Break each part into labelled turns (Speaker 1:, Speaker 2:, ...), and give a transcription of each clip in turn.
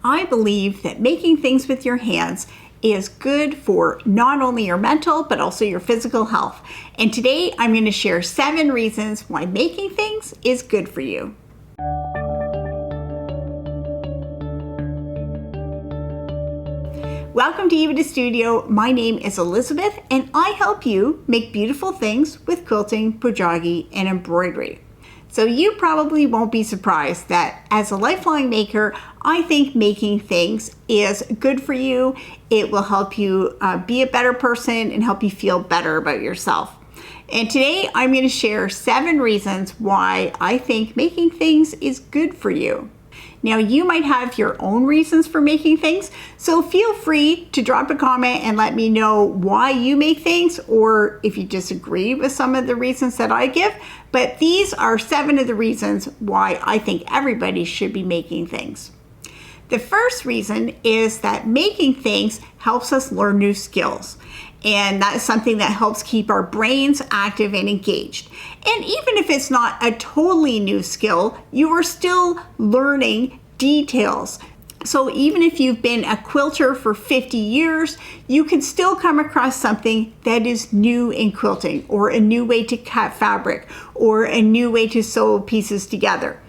Speaker 1: I believe that making things with your hands is good for not only your mental, but also your physical health. And today I'm going to share 7 reasons why making things is good for you. Welcome to Epida Studio. My name is Elizabeth and I help you make beautiful things with quilting, pojagi, and embroidery. So you probably won't be surprised that as a lifelong maker, I think making things is good for you. It will help you be a better person and help you feel better about yourself. And today I'm going to share 7 reasons why I think making things is good for you. Now, you might have your own reasons for making things, so feel free to drop a comment and let me know why you make things, or if you disagree with some of the reasons that I give. But these are 7 of the reasons why I think everybody should be making things. The first reason is that making things helps us learn new skills. And that is something that helps keep our brains active and engaged. And even if it's not a totally new skill, you are still learning details. So even if you've been a quilter for 50 years, you can still come across something that is new in quilting, or a new way to cut fabric, or a new way to sew pieces together.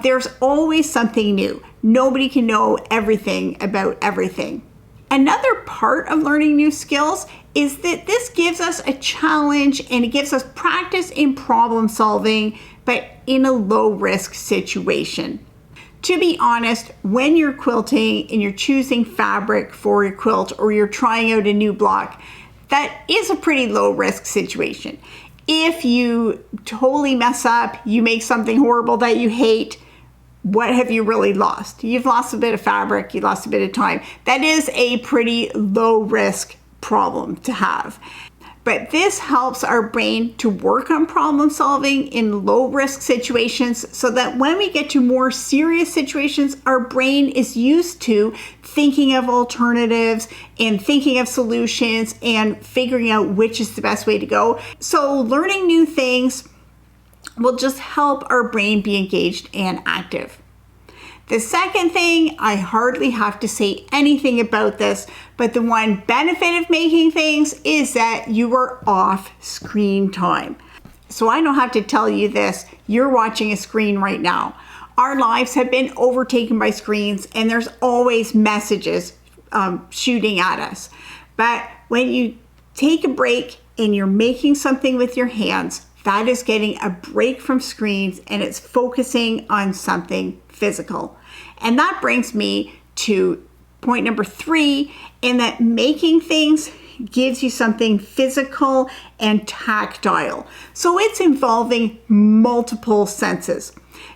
Speaker 1: There's always something new. Nobody can know everything about everything. Another part of learning new skills is that this gives us a challenge and it gives us practice in problem solving, but in a low risk situation. To be honest, when you're quilting and you're choosing fabric for your quilt or you're trying out a new block, that is a pretty low risk situation. If you totally mess up, you make something horrible that you hate, what have you really lost? You've lost a bit of fabric, you lost a bit of time. That is a pretty low risk problem to have. But this helps our brain to work on problem solving in low risk situations so that when we get to more serious situations, our brain is used to thinking of alternatives and thinking of solutions and figuring out which is the best way to go. So learning new things will just help our brain be engaged and active. The second thing, I hardly have to say anything about this, but the one benefit of making things is that you are off screen time. So I don't have to tell you this, you're watching a screen right now. Our lives have been overtaken by screens and there's always messages shooting at us. But when you take a break and you're making something with your hands, that is getting a break from screens and it's focusing on something physical. And that brings me to point number 3, in that making things gives you something physical and tactile. So it's involving multiple senses.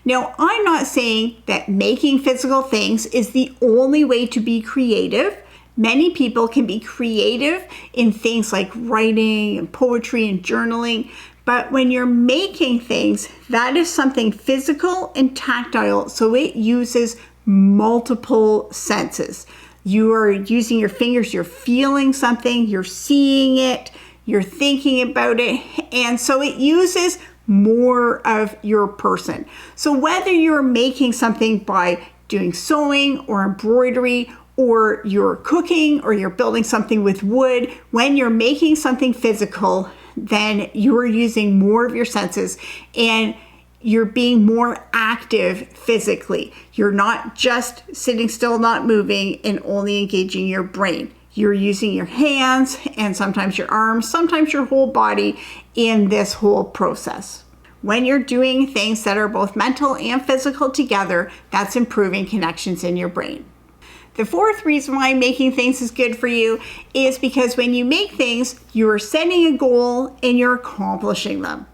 Speaker 1: Now, I'm not saying that making physical things is the only way to be creative. Many people can be creative in things like writing and poetry and journaling. But when you're making things, that is something physical and tactile, so it uses multiple senses. You are using your fingers, you're feeling something, you're seeing it, you're thinking about it, and so it uses more of your person. So whether you're making something by doing sewing or embroidery, or you're cooking, or you're building something with wood, when you're making something physical, then you're using more of your senses and you're being more active physically. You're not just sitting still, not moving, and only engaging your brain. You're using your hands and sometimes your arms, sometimes your whole body in this whole process. When you're doing things that are both mental and physical together, that's improving connections in your brain. The 4th reason why making things is good for you is because when you make things, you're setting a goal and you're accomplishing them.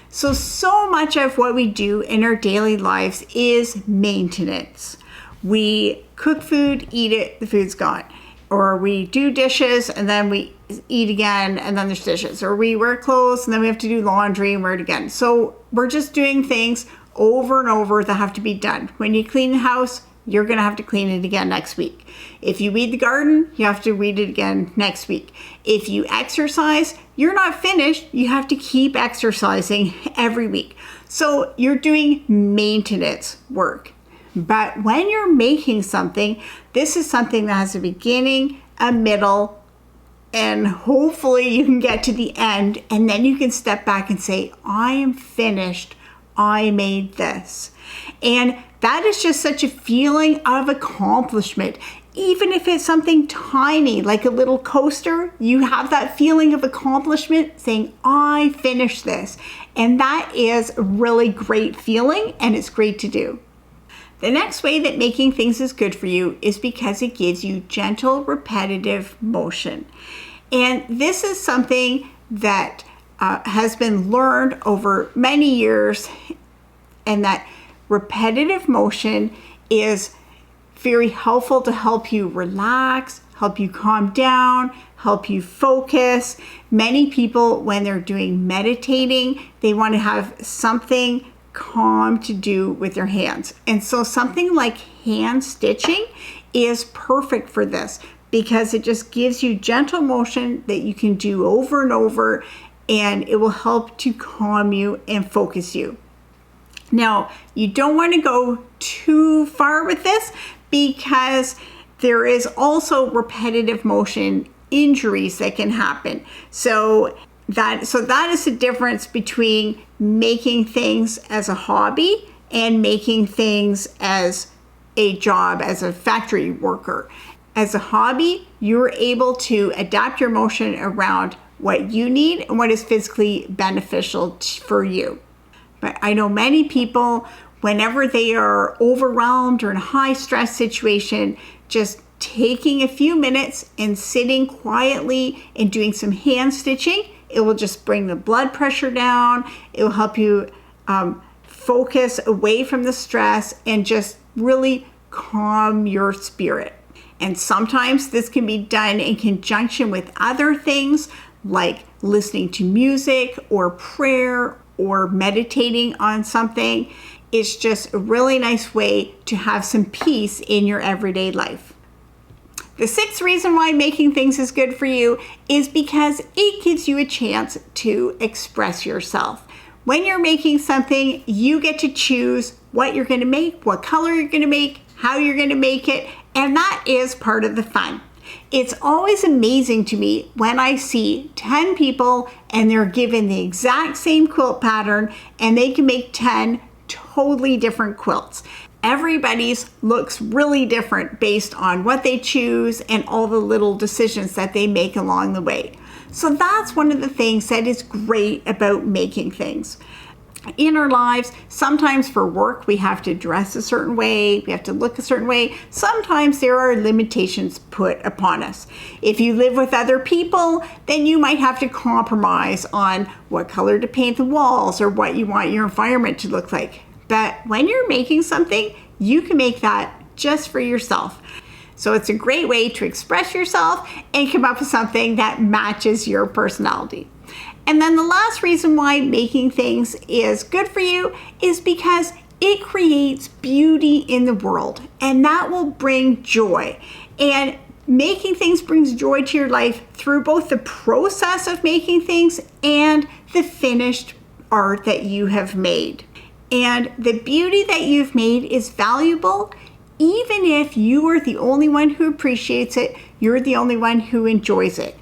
Speaker 1: So much of what we do in our daily lives is maintenance. We cook food, eat it, the food's gone. Or we do dishes and then we eat again and then there's dishes. Or we wear clothes and then we have to do laundry and wear it again. So we're just doing things over and over that have to be done. When you clean the house, you're going to have to clean it again next week. If you weed the garden, you have to weed it again next week. If you exercise, you're not finished. You have to keep exercising every week. So you're doing maintenance work. But when you're making something, this is something that has a beginning, a middle, and hopefully you can get to the end, and then you can step back and say, I am finished. I made this. And that is just such a feeling of accomplishment. Even if it's something tiny, like a little coaster, you have that feeling of accomplishment saying, I finished this. And that is a really great feeling, and it's great to do. The next way that making things is good for you is because it gives you gentle, repetitive motion. And this is something that has been learned over many years, and that repetitive motion is very helpful to help you relax, help you calm down, help you focus. Many people, when they're doing meditating, they want to have something calm to do with their hands. And so something like hand stitching is perfect for this because it just gives you gentle motion that you can do over and over, and it will help to calm you and focus you. Now, you don't want to go too far with this because there is also repetitive motion injuries that can happen. So that is the difference between making things as a hobby and making things as a job, as a factory worker. As a hobby, you're able to adapt your motion around what you need and what is physically beneficial for you. But I know many people, whenever they are overwhelmed or in a high stress situation, just taking a few minutes and sitting quietly and doing some hand stitching, it will just bring the blood pressure down. It will help you focus away from the stress and just really calm your spirit. And sometimes this can be done in conjunction with other things like listening to music or prayer or meditating on something. It's just a really nice way to have some peace in your everyday life. The sixth reason why making things is good for you is because it gives you a chance to express yourself. When you're making something, you get to choose what you're going to make, what color you're going to make, how you're going to make it, and that is part of the fun. It's always amazing to me when I see 10 people and they're given the exact same quilt pattern and they can make 10 totally different quilts. Everybody's looks really different based on what they choose and all the little decisions that they make along the way. So that's one of the things that is great about making things. In our lives, sometimes for work, we have to dress a certain way, we have to look a certain way. Sometimes there are limitations put upon us. If you live with other people, then you might have to compromise on what color to paint the walls or what you want your environment to look like. But when you're making something, you can make that just for yourself. So it's a great way to express yourself and come up with something that matches your personality. And then the last reason why making things is good for you is because it creates beauty in the world, and that will bring joy. And making things brings joy to your life through both the process of making things and the finished art that you have made. And the beauty that you've made is valuable. Even if you are the only one who appreciates it, you're the only one who enjoys it.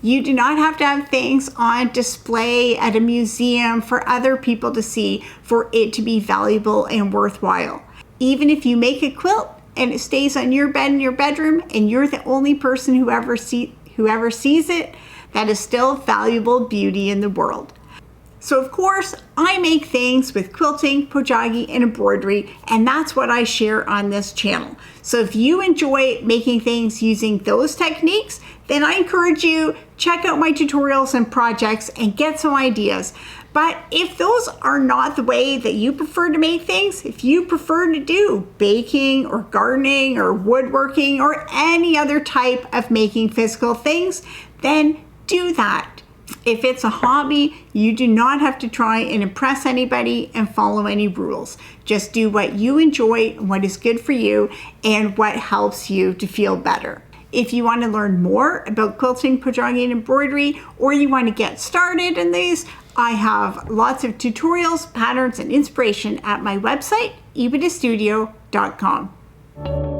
Speaker 1: You do not have to have things on display at a museum for other people to see for it to be valuable and worthwhile. Even if you make a quilt and it stays on your bed in your bedroom and you're the only person who ever sees it, that is still valuable beauty in the world. So of course, I make things with quilting, pojagi, and embroidery, and that's what I share on this channel. So if you enjoy making things using those techniques, then I encourage you, check out my tutorials and projects and get some ideas. But if those are not the way that you prefer to make things, if you prefer to do baking or gardening or woodworking or any other type of making physical things, then do that. If it's a hobby, you do not have to try and impress anybody and follow any rules. Just do what you enjoy, what is good for you, and what helps you to feel better. If you want to learn more about quilting, pojagi, and embroidery, or you want to get started in these, I have lots of tutorials, patterns, and inspiration at my website, epidastudio.com. quiltingpojagi.com.